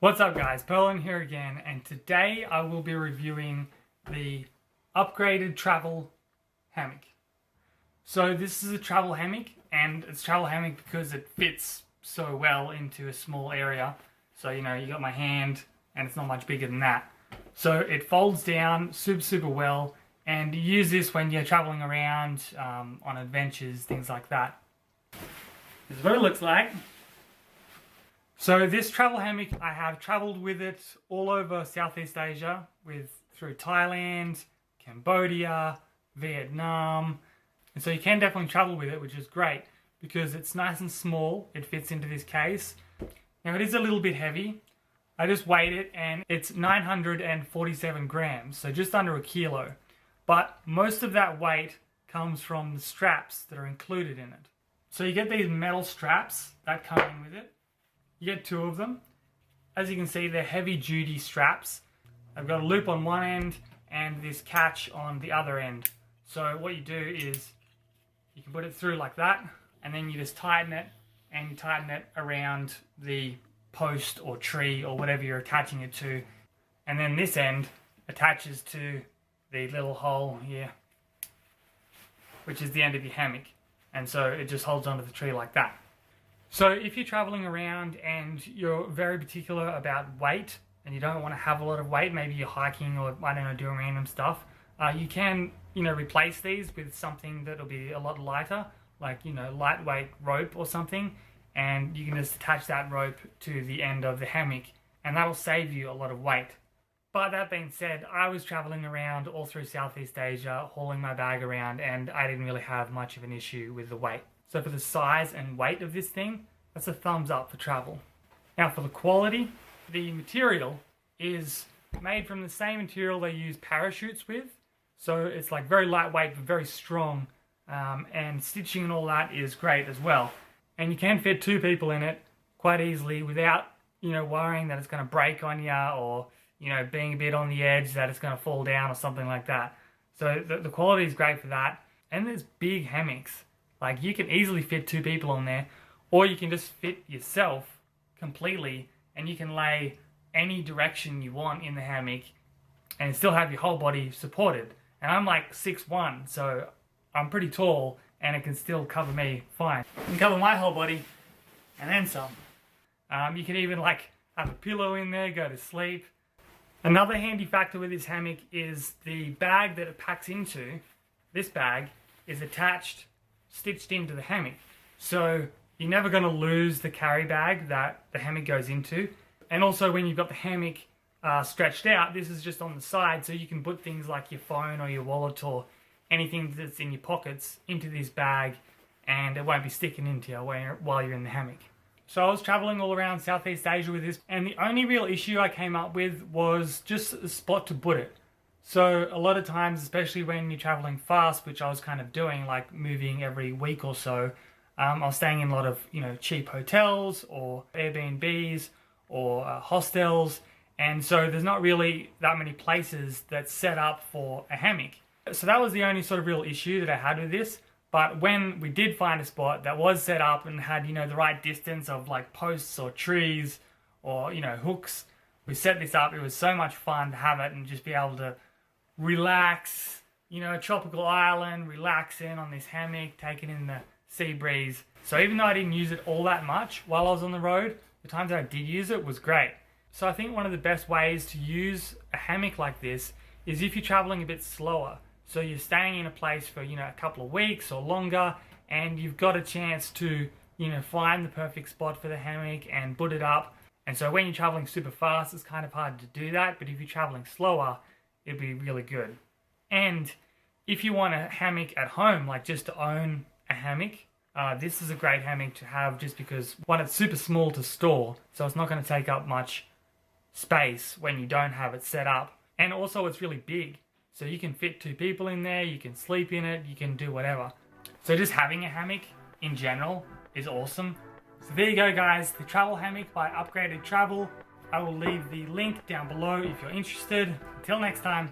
What's up guys, Perlin here again, and today I will be reviewing the upgraded travel hammock. So this is a travel hammock, and it's travel hammock because it fits so well into a small area. So you know, you got my hand and it's not much bigger than that. So it folds down super well, and you use this when you're traveling around on adventures, things like that. This is what it looks like. So this travel hammock, I have travelled with it all over Southeast Asia, through Thailand, Cambodia, Vietnam, and so you can definitely travel with it, which is great because it's nice and small. It fits into this case. Now it is a little bit heavy. I just weighed it and it's 947 grams, so just under a kilo. But most of that weight comes from the straps that are included in it. So you get these metal straps that come in with it. You get two of them. As you can see, they're heavy duty straps. I've got a loop on one end and this catch on the other end. So what you do is you can put it through like that, and then you just tighten it, and you tighten it around the post or tree or whatever you're attaching it to. And then this end attaches to the little hole here, which is the end of your hammock. And so it just holds onto the tree like that. So if you're traveling around and you're very particular about weight and you don't want to have a lot of weight, maybe you're hiking or, I don't know, doing random stuff, you can, replace these with something that'll be a lot lighter, like, lightweight rope or something, and you can just attach that rope to the end of the hammock and that'll save you a lot of weight. But that being said, I was traveling around all through Southeast Asia, hauling my bag around, and I didn't really have much of an issue with the weight. So for the size and weight of this thing, that's a thumbs up for travel. Now for the quality, the material is made from the same material they use parachutes with. So it's like very lightweight but very strong, and stitching and all that is great as well. And you can fit two people in it quite easily without, worrying that it's going to break on you, or, being a bit on the edge that it's going to fall down or something like that. So the quality is great for that. And there's big hammocks. Like, you can easily fit two people on there, or you can just fit yourself completely, and you can lay any direction you want in the hammock and still have your whole body supported. And I'm like 6'1", so I'm pretty tall, and it can still cover me fine. It can cover my whole body, and then some. You can even have a pillow in there, go to sleep. Another handy factor with this hammock is the bag that it packs into. This bag is stitched into the hammock. So you're never going to lose the carry bag that the hammock goes into. And also when you've got the hammock stretched out, this is just on the side, so you can put things like your phone or your wallet or anything that's in your pockets into this bag, and it won't be sticking into you while you're in the hammock. So I was traveling all around Southeast Asia with this, and the only real issue I came up with was just a spot to put it. So a lot of times, especially when you're traveling fast, which I was kind of doing, like moving every week or so, I was staying in a lot of, cheap hotels or Airbnbs or hostels. And so there's not really that many places that's set up for a hammock. So that was the only sort of real issue that I had with this. But when we did find a spot that was set up and had, the right distance of like posts or trees or, hooks, we set this up. It was so much fun to have it and just be able to relax, a tropical island, relax in on this hammock, taking in the sea breeze. So even though I didn't use it all that much while I was on the road, the times that I did use it was great. So I think one of the best ways to use a hammock like this is if you're traveling a bit slower. So you're staying in a place for, a couple of weeks or longer, and you've got a chance to, find the perfect spot for the hammock and put it up. And so when you're traveling super fast, it's kind of hard to do that. But if you're traveling slower, it'd be really good. And if you want a hammock at home, like just to own a hammock, this is a great hammock to have, just because, one, it's super small to store, so it's not going to take up much space when you don't have it set up. And also it's really big, so you can fit two people in there, you can sleep in it, you can do whatever. So just having a hammock in general is awesome. So there you go guys, the travel hammock by Upgraded Travel. I will leave the link down below if you're interested. Until next time.